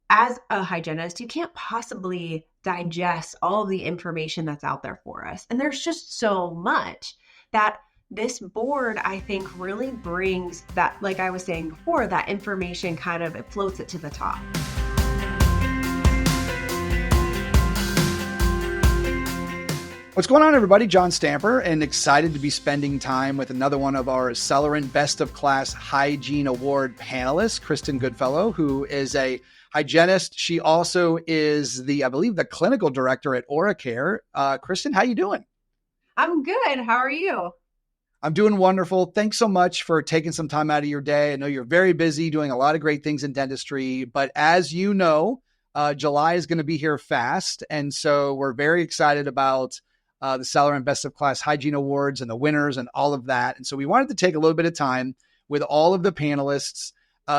as a hygienist, you can't possibly digest all of the information that's out there for us. And there's just so much that this board, I think, really brings that, like I was saying before, that information kind of, it floats it to the top. What's going on, everybody? John Stamper, and excited to be spending time with another one of our Cellerent Best of Class Hygiene Award panelists, Kristin Goodfellow, who is a hygienist. She also is I believe, the clinical director at OraCare. Kristin, how you doing? I'm good. How are you? I'm doing wonderful. Thanks so much for taking some time out of your day. I know you're very busy doing a lot of great things in dentistry, but as you know, July is going to be here fast. And so we're very excited about the Cellerent Best of Class Hygiene Awards and the winners and all of that. And so we wanted to take a little bit of time with all of the panelists,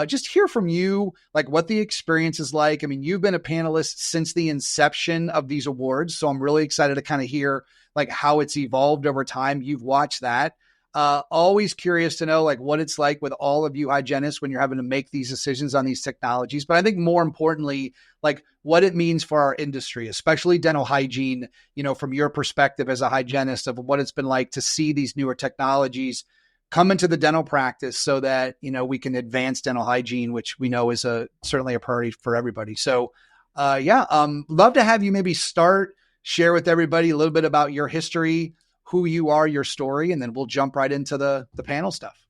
just hear from you, like what the experience is like. I mean, you've been a panelist since the inception of these awards. So I'm really excited to kind of hear like how it's evolved over time. You've watched that. Always curious to know like what it's like with all of you hygienists when you're having to make these decisions on these technologies. But I think more importantly, like what it means for our industry, especially dental hygiene, you know, from your perspective as a hygienist of what it's been like to see these newer technologies come into the dental practice so that, you know, we can advance dental hygiene, which we know is certainly a priority for everybody. So love to have you maybe share with everybody a little bit about your history, who you are, your story, and then we'll jump right into the panel stuff.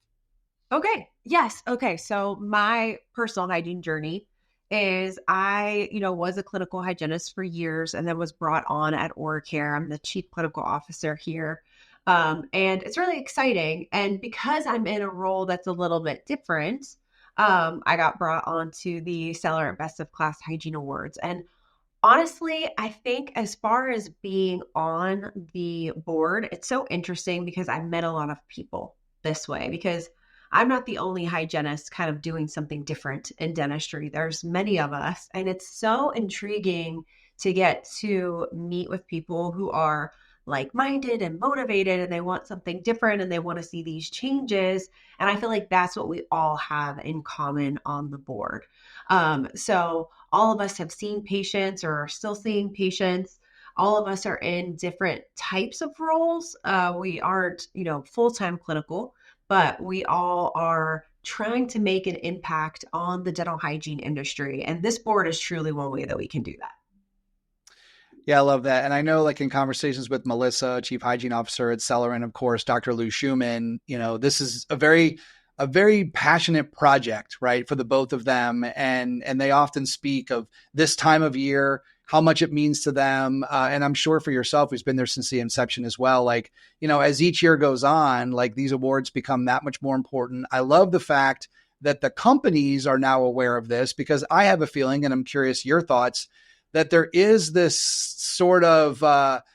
Okay. Yes. Okay. So my personal hygiene journey is I, was a clinical hygienist for years and then was brought on at OraCare. I'm the chief clinical officer here. And it's really exciting. And because I'm in a role that's a little bit different, I got brought on to the Cellerent Best of Class Hygiene Awards. And honestly, I think as far as being on the board, it's so interesting because I met a lot of people this way because I'm not the only hygienist kind of doing something different in dentistry. There's many of us, and it's so intriguing to get to meet with people who are like-minded and motivated, and they want something different and they want to see these changes. And I feel like that's what we all have in common on the board. So all of us have seen patients or are still seeing patients. All of us are in different types of roles. We aren't, full-time clinical, but we all are trying to make an impact on the dental hygiene industry. And this board is truly one way that we can do that. Yeah, I love that. And I know like in conversations with Melissa, Chief Hygiene Officer at Cellerent, of course, Dr. Lou Schumann, this is a very passionate project, right, for the both of them. And they often speak of this time of year, how much it means to them. And I'm sure for yourself, who's been there since the inception as well, like, as each year goes on, like these awards become that much more important. I love the fact that the companies are now aware of this because I have a feeling, and I'm curious your thoughts, that there is this sort of, let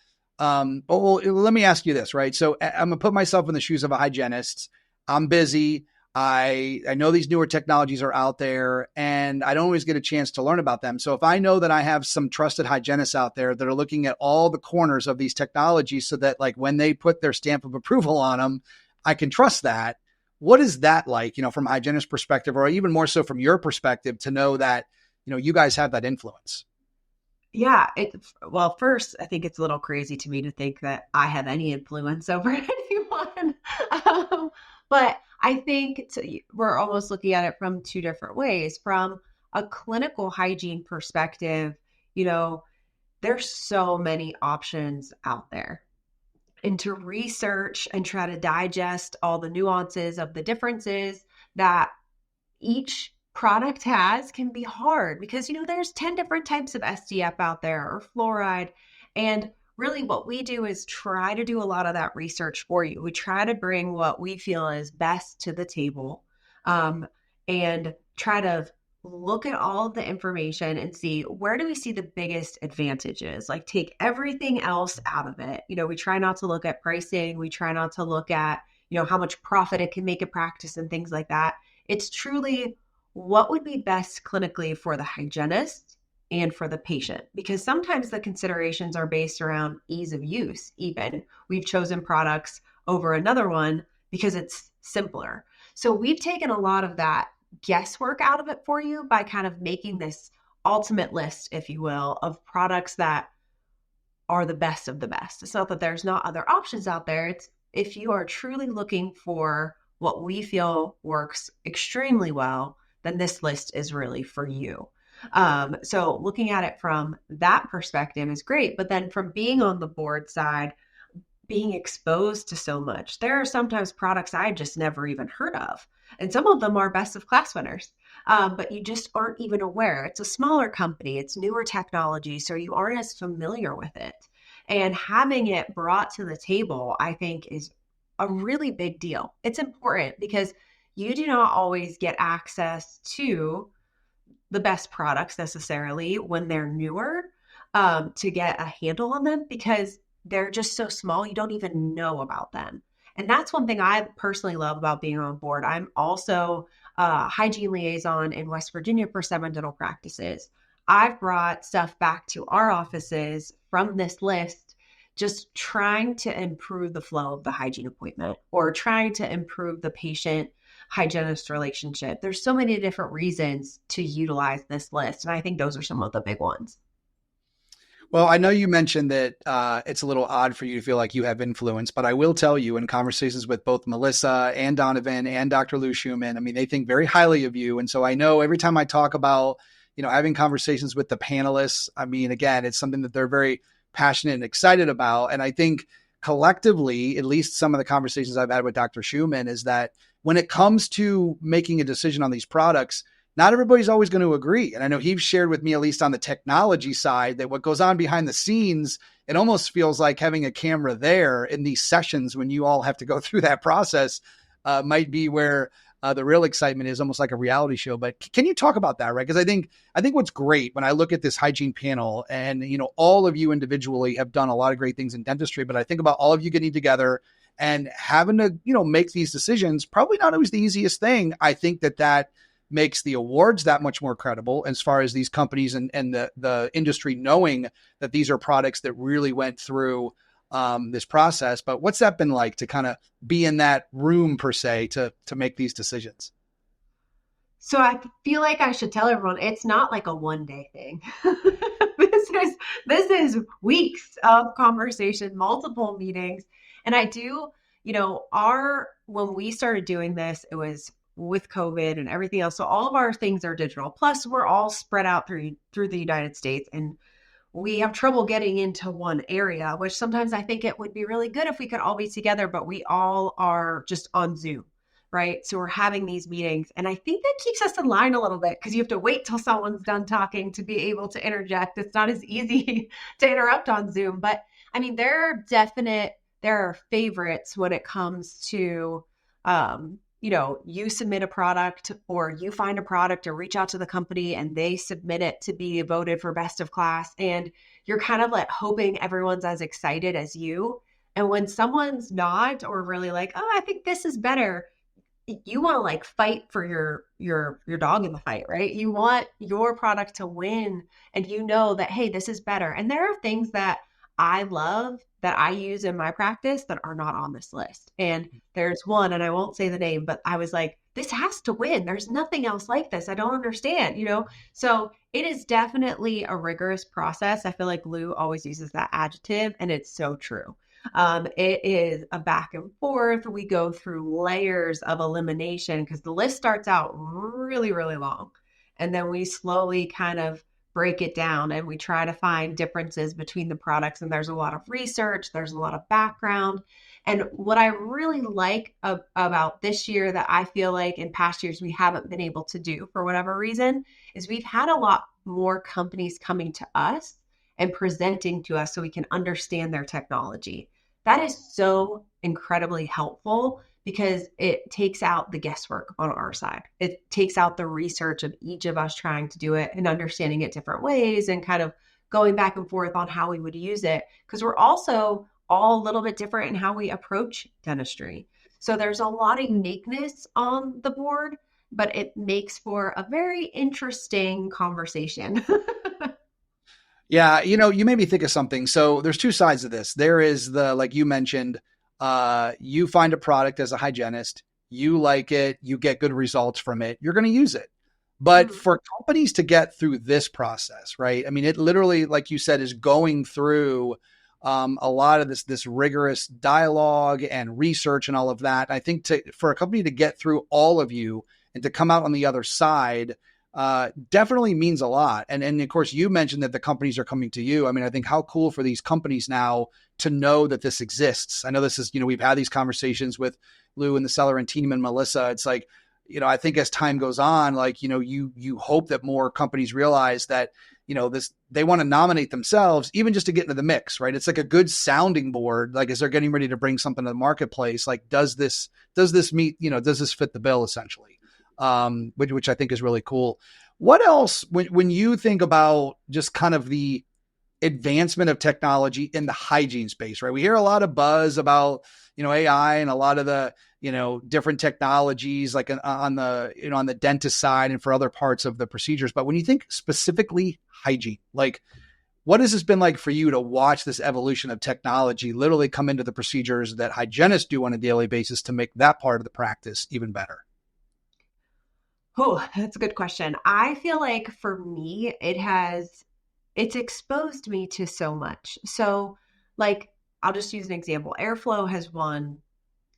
me ask you this, right? So I'm gonna put myself in the shoes of a hygienist. I'm busy. I know these newer technologies are out there and I don't always get a chance to learn about them. So if I know that I have some trusted hygienists out there that are looking at all the corners of these technologies so that like when they put their stamp of approval on them, I can trust that. What is that like, from a hygienist perspective, or even more so from your perspective to know that, you guys have that influence? Yeah. Well, first, I think it's a little crazy to me to think that I have any influence over anyone. But I think we're almost looking at it from two different ways. From a clinical hygiene perspective, there's so many options out there. And to research and try to digest all the nuances of the differences that each product has can be hard because, there's 10 different types of SDF out there or fluoride. And really what we do is try to do a lot of that research for you. We try to bring what we feel is best to the table and try to look at all of the information and see where do we see the biggest advantages, like take everything else out of it. We try not to look at pricing. We try not to look at, how much profit it can make a practice and things like that. It's truly what would be best clinically for the hygienist and for the patient, because sometimes the considerations are based around ease of use. Even we've chosen products over another one because it's simpler. So we've taken a lot of that guesswork out of it for you by kind of making this ultimate list, if you will, of products that are the best of the best. It's not that there's not other options out there. It's if you are truly looking for what we feel works extremely well, then this list is really for you. So looking at it from that perspective is great. But then from being on the board side, being exposed to so much, there are sometimes products I just never even heard of. And some of them are best of class winners, but you just aren't even aware. It's a smaller company, it's newer technology, so you aren't as familiar with it. And having it brought to the table, I think, is a really big deal. It's important because you do not always get access to the best products necessarily when they're newer, to get a handle on them because they're just so small, you don't even know about them. And that's one thing I personally love about being on board. I'm also a hygiene liaison in West Virginia for 7 dental practices. I've brought stuff back to our offices from this list, just trying to improve the flow of the hygiene appointment or trying to improve the patient hygienist relationship. There's so many different reasons to utilize this list. And I think those are some of the big ones. Well, I know you mentioned that it's a little odd for you to feel like you have influence, but I will tell you in conversations with both Melissa and Donovan and Dr. Lou Schumann, I mean, they think very highly of you. And so I know every time I talk about, having conversations with the panelists, I mean, again, it's something that they're very passionate and excited about. And I think collectively, at least some of the conversations I've had with Dr. Schumann is that when it comes to making a decision on these products, not everybody's always going to agree. And I know he's shared with me, at least on the technology side, that what goes on behind the scenes, it almost feels like having a camera there in these sessions when you all have to go through that process might be where the real excitement is, almost like a reality show. But can you talk about that, right? Because I think what's great when I look at this hygiene panel and, all of you individually have done a lot of great things in dentistry, but I think about all of you getting together and having to, make these decisions, probably not always the easiest thing. I think that makes the awards that much more credible as far as these companies and the industry knowing that these are products that really went through this process. But what's that been like to kind of be in that room per se to make these decisions? So I feel like I should tell everyone it's not like a one day thing. This is weeks of conversation, multiple meetings. And I do, when we started doing this, it was with COVID and everything else. So all of our things are digital. Plus, we're all spread out through the United States, and we have trouble getting into one area, which sometimes I think it would be really good if we could all be together, but we all are just on Zoom, right? So we're having these meetings, and I think that keeps us in line a little bit because you have to wait till someone's done talking to be able to interject. It's not as easy to interrupt on Zoom, but I mean, there are favorites when it comes to, you submit a product or you find a product or reach out to the company and they submit it to be voted for best of class. And you're kind of like hoping everyone's as excited as you. And when someone's not, or really like, oh, I think this is better, you want to like fight for your dog in the fight, right? You want your product to win and that, hey, this is better. And there are things that I love that I use in my practice that are not on this list. And there's one, and I won't say the name, but I was like, this has to win. There's nothing else like this. I don't understand, So it is definitely a rigorous process. I feel like Lou always uses that adjective, and it's so true. It is a back and forth. We go through layers of elimination because the list starts out really, really long. And then we slowly kind of break it down and we try to find differences between the products. And there's a lot of research, there's a lot of background. And what I really like about this year that I feel like in past years we haven't been able to do for whatever reason is we've had a lot more companies coming to us and presenting to us so we can understand their technology. That is so incredibly helpful because it takes out the guesswork on our side. It takes out the research of each of us trying to do it and understanding it different ways and kind of going back and forth on how we would use it. Because we're also all a little bit different in how we approach dentistry. So there's a lot of uniqueness on the board, but it makes for a very interesting conversation. Yeah, you made me think of something. So there's two sides of this. There is like you mentioned, you find a product as a hygienist, you like it, you get good results from it, you're going to use it. But Mhm. for companies to get through this process, right? I mean, it literally, like you said, is going through a lot of this rigorous dialogue and research and all of that. I think for a company to get through all of you and to come out on the other side definitely means a lot. And of course, you mentioned that the companies are coming to you. I mean, I think how cool for these companies now to know that this exists. I know this is, we've had these conversations with Lou and the Cellerent team and Melissa. It's like, I think as time goes on, like, you hope that more companies realize that, they want to nominate themselves even just to get into the mix, right? It's like a good sounding board. Like, as they're getting ready to bring something to the marketplace, like, does this meet, does this fit the bill essentially? Which I think is really cool. What else, when you think about just kind of the advancement of technology in the hygiene space, right? We hear a lot of buzz about, AI and a lot of the, different technologies like on the, on the dentist side and for other parts of the procedures. But when you think specifically hygiene, like, what has this been like for you to watch this evolution of technology literally come into the procedures that hygienists do on a daily basis to make that part of the practice even better? Oh, that's a good question. I feel like for me, it's exposed me to so much. So, like, I'll just use an example. Airflow has won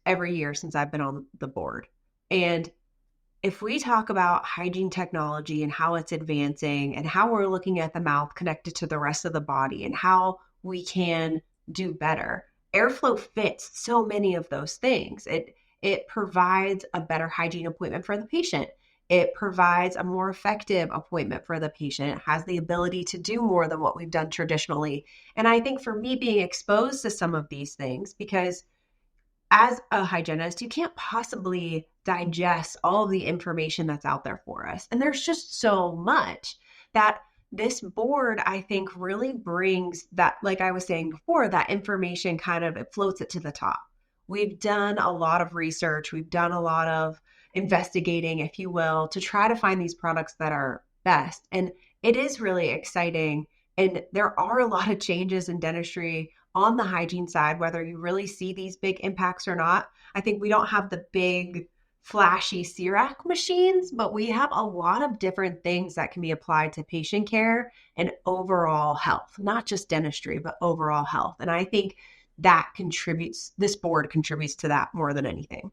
every year since I've been on the board. And if we talk about hygiene technology and how it's advancing and how we're looking at the mouth connected to the rest of the body and how we can do better, airflow fits so many of those things. It provides a better hygiene appointment for the patient. It provides a more effective appointment for the patient. It has the ability to do more than what we've done traditionally. And I think for me being exposed to some of these things, because as a hygienist, you can't possibly digest all of the information that's out there for us. And there's just so much that this board, I think, really brings that, like I was saying before, that information kind of it floats it to the top. We've done a lot of research, we've done a lot of investigating, if you will, to try to find these products that are best. And it is really exciting. And there are a lot of changes in dentistry on the hygiene side, whether you really see these big impacts or not. I think we don't have the big flashy CIRAC machines, but we have a lot of different things that can be applied to patient care and overall health, not just dentistry, but overall health. And I think this board contributes to that more than anything.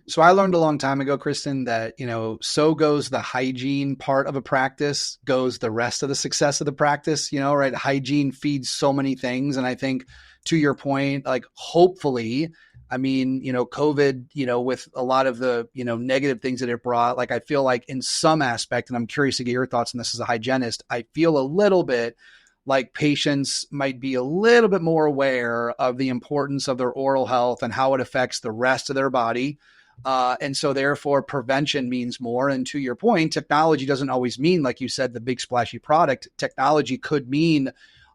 So I learned a long time ago, Kristin, that, so goes the hygiene part of a practice, goes the rest of the success of the practice, right? Hygiene feeds so many things. And I think to your point, like, hopefully, I mean, COVID, with a lot of the, negative things that it brought, like, I feel like in some aspect, and I'm curious to get your thoughts on this as a hygienist, I feel a little bit like patients might be a little bit more aware of the importance of their oral health and how it affects the rest of their body. And so therefore prevention means more. And to your point, technology doesn't always mean, like you said, the big splashy product. Technology could mean,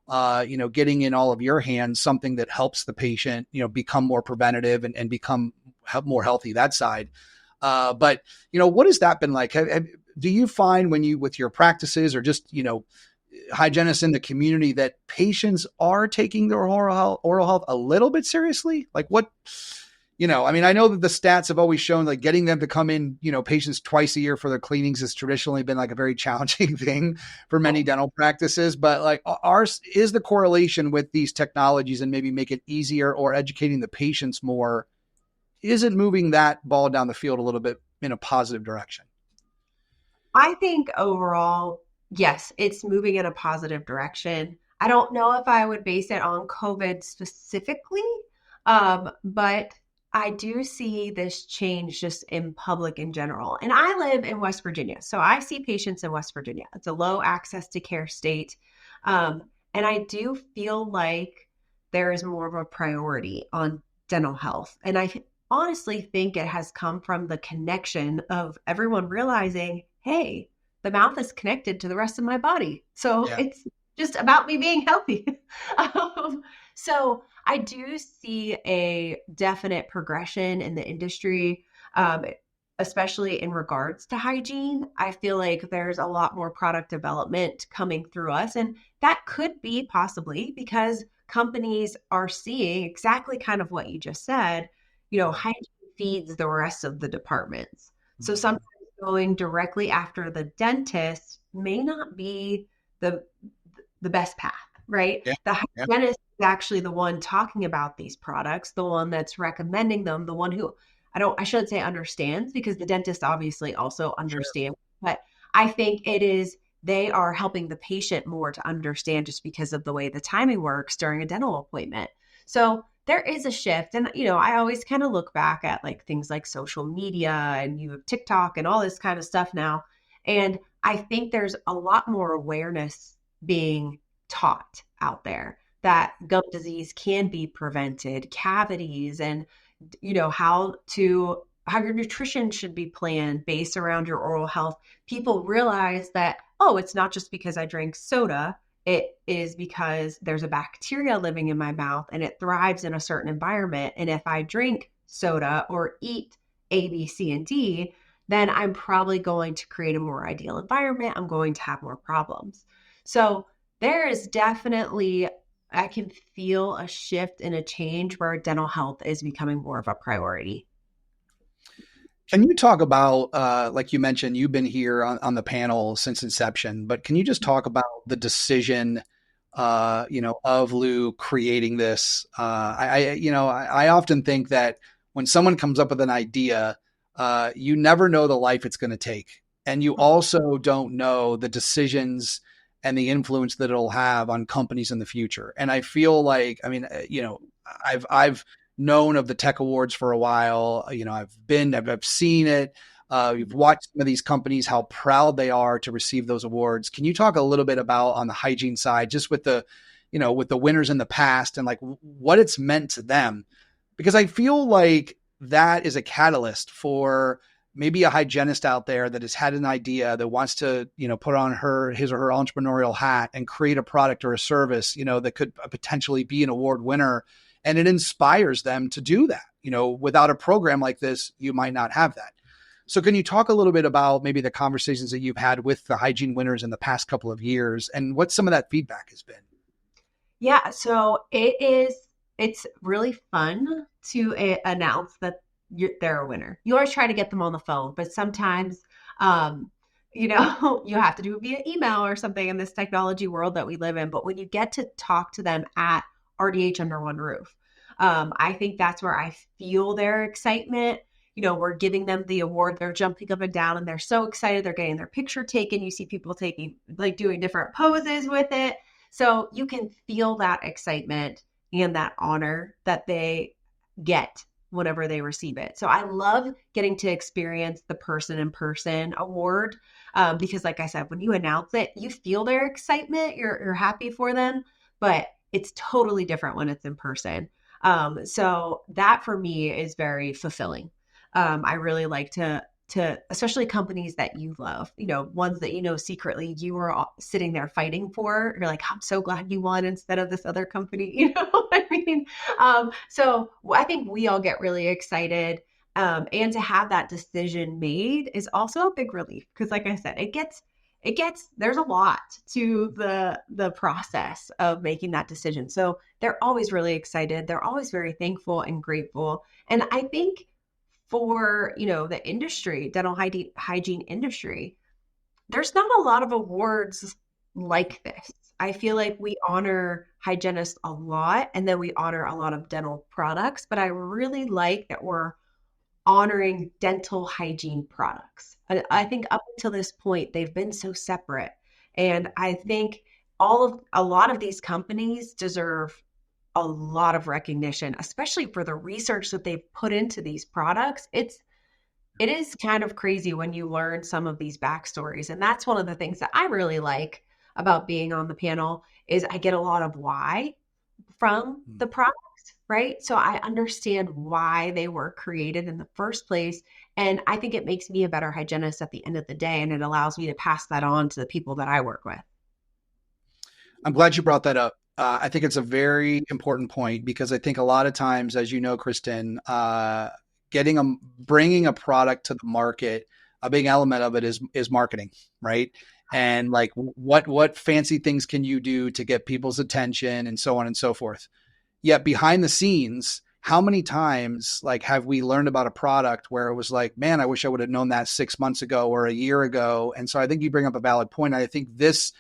getting in all of your hands, something that helps the patient, become more preventative and become more healthy, that side. But, what has that been like? Do you find with your practices or just, hygienists in the community that patients are taking their oral health a little bit seriously? Like, what, I mean, I know that the stats have always shown like getting them to come in, patients twice a year for their cleanings has traditionally been like a very challenging thing for many dental practices. But like, ours is the correlation with these technologies and maybe make it easier or educating the patients more. Is it moving that ball down the field a little bit in a positive direction? I think overall, yes, it's moving in a positive direction. I don't know if I would base it on COVID specifically, but I do see this change just in public in general. And I live in West Virginia, so I see patients in West Virginia. It's a low access to care state. And I do feel like there is more of a priority on dental health. And I honestly think it has come from the connection of everyone realizing, hey, the mouth is connected to the rest of my body. So Yeah. it's just about me being healthy. So I do see a definite progression in the industry, especially in regards to hygiene. I feel like there's a lot more product development coming through us. And that could be possibly because companies are seeing exactly kind of what you just said, hygiene feeds the rest of the departments. So sometimes going directly after the dentist may not be the the best path, right? Yeah. The Yeah. hygienist is actually the one talking about these products, the one that's recommending them, the one who I shouldn't say understands, because the dentist obviously also Sure. understands, but I think it is they are helping the patient more to understand just because of the way the timing works during a dental appointment. So there is a shift. And, I always kind of look back at like things like social media, and you have TikTok and all this kind of stuff now. And I think there's a lot more awareness being taught out there that gum disease can be prevented, cavities, and how your nutrition should be planned based around your oral health. People realize that, oh, it's not just because I drink soda. It is because there's a bacteria living in my mouth and it thrives in a certain environment. And if I drink soda or eat A, B, C, and D, then I'm probably going to create a more ideal environment. I'm going to have more problems. So there is definitely, I can feel a shift and a change where dental health is becoming more of a priority. Can you talk about, like you mentioned, you've been here on the panel since inception, but can you just talk about the decision, of Lou creating this? I often think that when someone comes up with an idea, you never know the life it's going to take. And you also don't know the decisions and the influence that it'll have on companies in the future. And I feel like, I mean, I've known of the tech awards for a while. I've seen it. You've watched some of these companies, how proud they are to receive those awards. Can you talk a little bit about on the hygiene side, just with with the winners in the past and like what it's meant to them? Because I feel like that is a catalyst for maybe a hygienist out there that has had an idea that wants to, put on his or her entrepreneurial hat and create a product or a service, that could potentially be an award winner. And it inspires them to do that. Without a program like this, you might not have that. So can you talk a little bit about maybe the conversations that you've had with the hygiene winners in the past couple of years and what some of that feedback has been? Yeah, so it's really fun to announce that they're a winner. You always try to get them on the phone, but sometimes, um, you have to do it via email or something in this technology world that we live in. But when you get to talk to them at RDH under one roof, I think that's where I feel their excitement. We're giving them the award. They're jumping up and down and they're so excited. They're getting their picture taken. You see people doing different poses with it. So you can feel that excitement and that honor that they get whenever they receive it. So I love getting to experience the person in person award, because, like I said, when you announce it, you feel their excitement. You're happy for them, but it's totally different when it's in person. So that for me is very fulfilling. I really like to especially companies that you love, ones that secretly you were sitting there fighting for. You're like, I'm so glad you won instead of this other company. You know what I mean? So I think we all get really excited. And to have that decision made is also a big relief because, like I said, there's a lot to the process of making that decision. So they're always really excited. They're always very thankful and grateful. And I think for the industry, dental hygiene industry, there's not a lot of awards like this. I feel like we honor hygienists a lot, and then we honor a lot of dental products, but I really like that we're honoring dental hygiene products. I think up until this point they've been so separate, and I think a lot of these companies deserve a lot of recognition, especially for the research that they've put into these products. It is kind of crazy when you learn some of these backstories. And that's one of the things that I really like about being on the panel is I get a lot of why from the products, right? So I understand why they were created in the first place. And I think it makes me a better hygienist at the end of the day. And it allows me to pass that on to the people that I work with. I'm glad you brought that up. I think it's a very important point because I think a lot of times, as you know, Kristin, bringing a product to the market, a big element of it is marketing, right? And like what fancy things can you do to get people's attention and so on and so forth. Yet behind the scenes, how many times like have we learned about a product where it was like, man, I wish I would have known that 6 months ago or a year ago. And so I think you bring up a valid point. I think this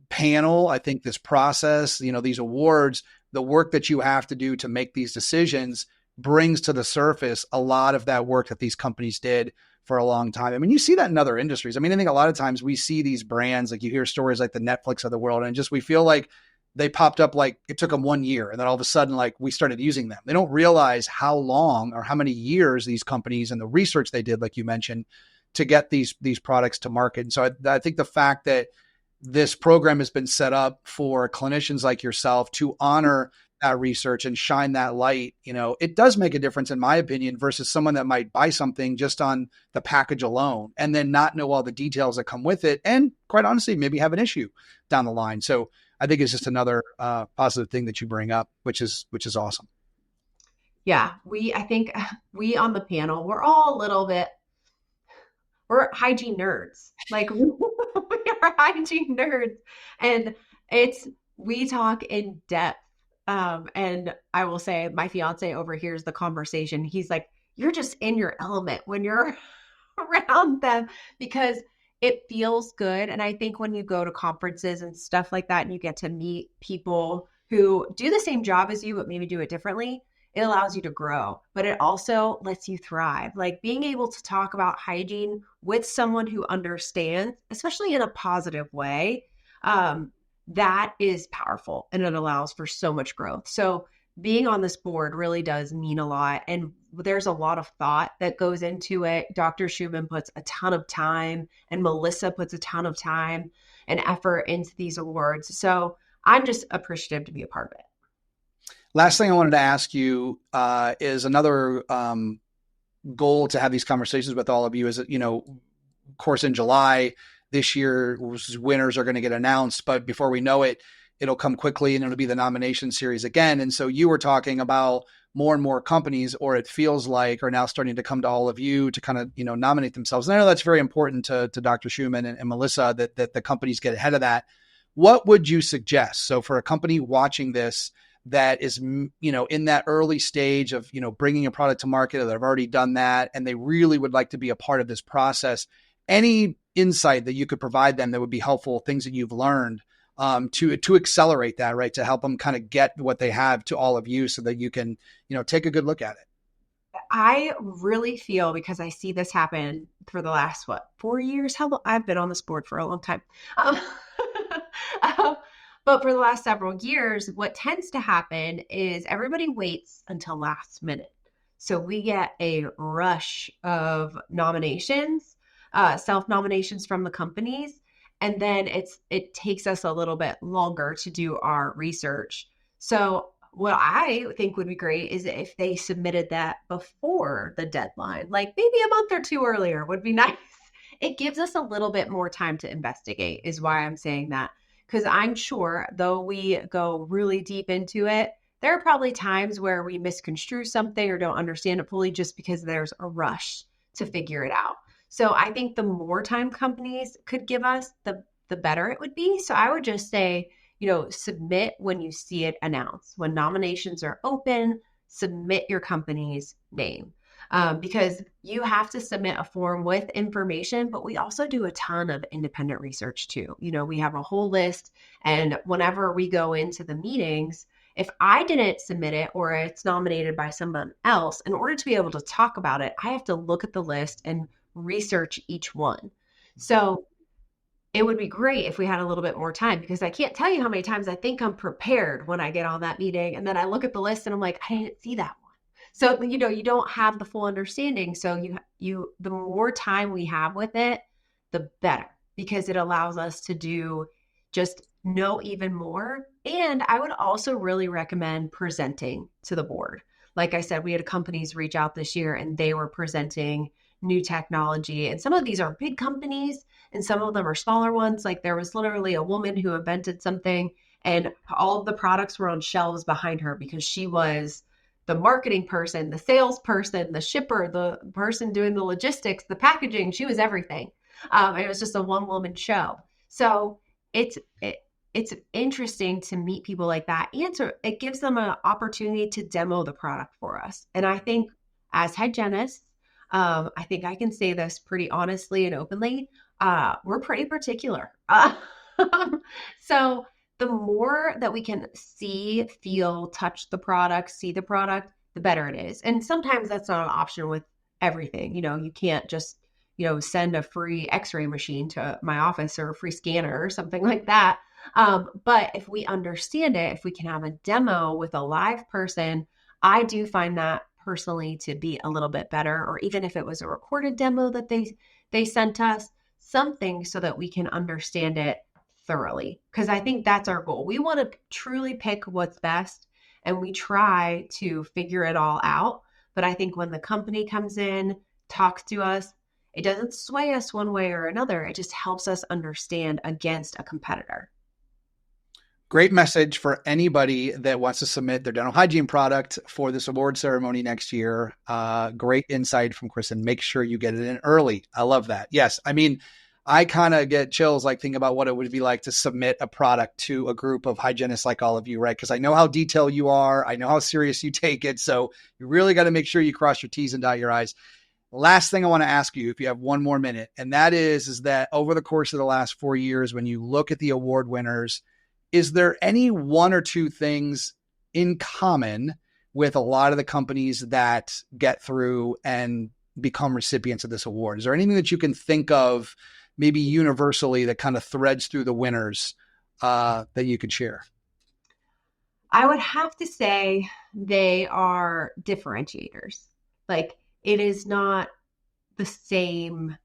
panel, I think this process, these awards, the work that you have to do to make these decisions brings to the surface a lot of that work that these companies did for a long time. I mean, you see that in other industries. I mean, I think a lot of times we see these brands, like you hear stories like the Netflix of the world, and just we feel like they popped up like it took them 1 year, and then all of a sudden, like we started using them. They don't realize how long or how many years these companies and the research they did, like you mentioned, to get these products to market. And so I think the fact that this program has been set up for clinicians like yourself to honor that research and shine that light, it does make a difference, in my opinion, versus someone that might buy something just on the package alone and then not know all the details that come with it. And quite honestly, maybe have an issue down the line. So I think it's just another positive thing that you bring up, which is awesome. Yeah, I think we on the panel, we're all a little bit, we're hygiene nerds. Like we are hygiene nerds. And we talk in depth. And I will say my fiance overhears the conversation. He's like, you're just in your element when you're around them because it feels good. And I think when you go to conferences and stuff like that, and you get to meet people who do the same job as you, but maybe do it differently, it allows you to grow, but it also lets you thrive. Like being able to talk about hygiene with someone who understands, especially in a positive way, that is powerful and it allows for so much growth. So being on this board really does mean a lot. And there's a lot of thought that goes into it. Dr. Schumann puts a ton of time and Melissa puts a ton of time and effort into these awards. So I'm just appreciative to be a part of it. Last thing I wanted to ask you is another goal to have these conversations with all of you is, of course, in July this year, winners are going to get announced, but before we know it, it'll come quickly and it'll be the nomination series again. And so you were talking about more and more companies, or it feels like, are now starting to come to all of you to kind of, nominate themselves. And I know that's very important to Dr. Schumann and Melissa, that the companies get ahead of that. What would you suggest? So for a company watching this that is, in that early stage of, bringing a product to market, or they've already done that, and they really would like to be a part of this process, any insight that you could provide them that would be helpful, things that you've learned to accelerate that, right? To help them kind of get what they have to all of you so that you can, take a good look at it. I really feel, because I see this happen for the last, 4 years? How long? I've been on this board for a long time. But for the last several years, what tends to happen is everybody waits until last minute. So we get a rush of nominations, self-nominations from the companies. And then it takes us a little bit longer to do our research. So what I think would be great is if they submitted that before the deadline, like maybe a month or two earlier would be nice. It gives us a little bit more time to investigate, is why I'm saying that. Because I'm sure, though we go really deep into it, there are probably times where we misconstrue something or don't understand it fully just because there's a rush to figure it out. So I think the more time companies could give us, the better it would be. So I would just say, submit when you see it announced. When nominations are open, submit your company's name. Because you have to submit a form with information, but we also do a ton of independent research too. We have a whole list, and whenever we go into the meetings, if I didn't submit it or it's nominated by someone else, in order to be able to talk about it, I have to look at the list and research each one. So it would be great if we had a little bit more time, because I can't tell you how many times I think I'm prepared when I get on that meeting. And then I look at the list and I'm like, I didn't see that one. So, you don't have the full understanding. So the more time we have with it, the better, because it allows us to just know even more. And I would also really recommend presenting to the board. Like I said, we had companies reach out this year and they were presenting new technology. And some of these are big companies and some of them are smaller ones. Like there was literally a woman who invented something and all of the products were on shelves behind her because she was the marketing person, the salesperson, the shipper, the person doing the logistics, the packaging. She was everything. It was just a one-woman show. So it's interesting to meet people like that. And so it gives them an opportunity to demo the product for us. And I think as hygienists, I think I can say this pretty honestly and openly. We're pretty particular. So the more that we can see, feel, touch the product, see the product, the better it is. And sometimes that's not an option with everything. You can't just, send a free x-ray machine to my office or a free scanner or something like that. But if we understand it, if we can have a demo with a live person, I do find that personally to be a little bit better. Or even if it was a recorded demo that they sent us, something so that we can understand it thoroughly. Because I think that's our goal. We want to truly pick what's best and we try to figure it all out. But I think when the company comes in, talks to us, it doesn't sway us one way or another. It just helps us understand against a competitor. Great message for anybody that wants to submit their dental hygiene product for this award ceremony next year. Great insight from Kristin. Make sure you get it in early. I love that. Yes. I mean, I kind of get chills like thinking about what it would be like to submit a product to a group of hygienists like all of you, right? Because I know how detailed you are. I know how serious you take it. So you really got to make sure you cross your T's and dot your I's. Last thing I want to ask you, if you have one more minute, and that is that over the course of the last 4 years, when you look at the award winners, is there any one or two things in common with a lot of the companies that get through and become recipients of this award? Is there anything that you can think of maybe universally that kind of threads through the winners that you could share? I would have to say they are differentiators. Like, it is not the same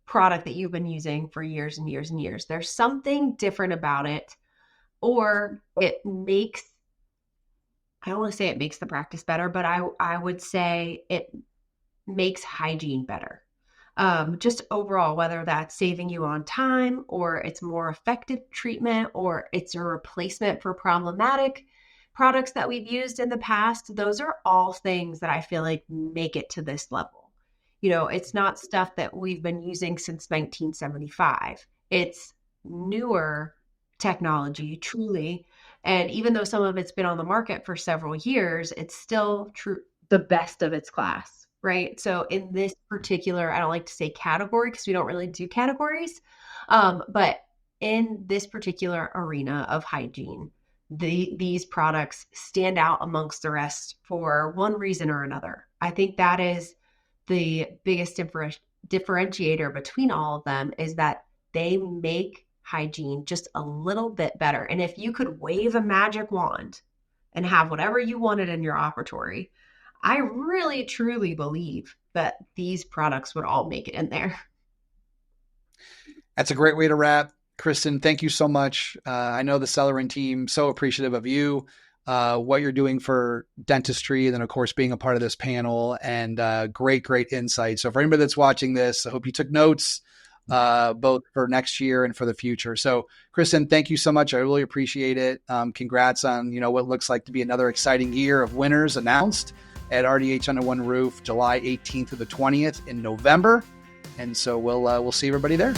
product that you've been using for years and years and years. There's something different about it, or it makes, I don't want to say it makes the practice better, but I would say it makes hygiene better. Just overall, whether that's saving you on time or it's more effective treatment or it's a replacement for problematic products that we've used in the past, those are all things that I feel like make it to this level. It's not stuff that we've been using since 1975. It's newer technology, truly. And even though some of it's been on the market for several years, it's still the best of its class, right? So in this particular, I don't like to say category because we don't really do categories, but in this particular arena of hygiene, these products stand out amongst the rest for one reason or another. I think that is the biggest differentiator between all of them, is that they make hygiene just a little bit better. And if you could wave a magic wand and have whatever you wanted in your operatory, I really, truly believe that these products would all make it in there. That's a great way to wrap. Kristin, thank you so much. I know the Cellerent team, so appreciative of you, what you're doing for dentistry, and then, of course, being a part of this panel, and great insight. So for anybody that's watching this, I hope you took notes, both for next year and for the future. So Kristin, thank you so much. I really appreciate it. Congrats on, what looks like to be another exciting year of winners announced at RDH Under One Roof, July 18th to the 20th in November. And so we'll see everybody there.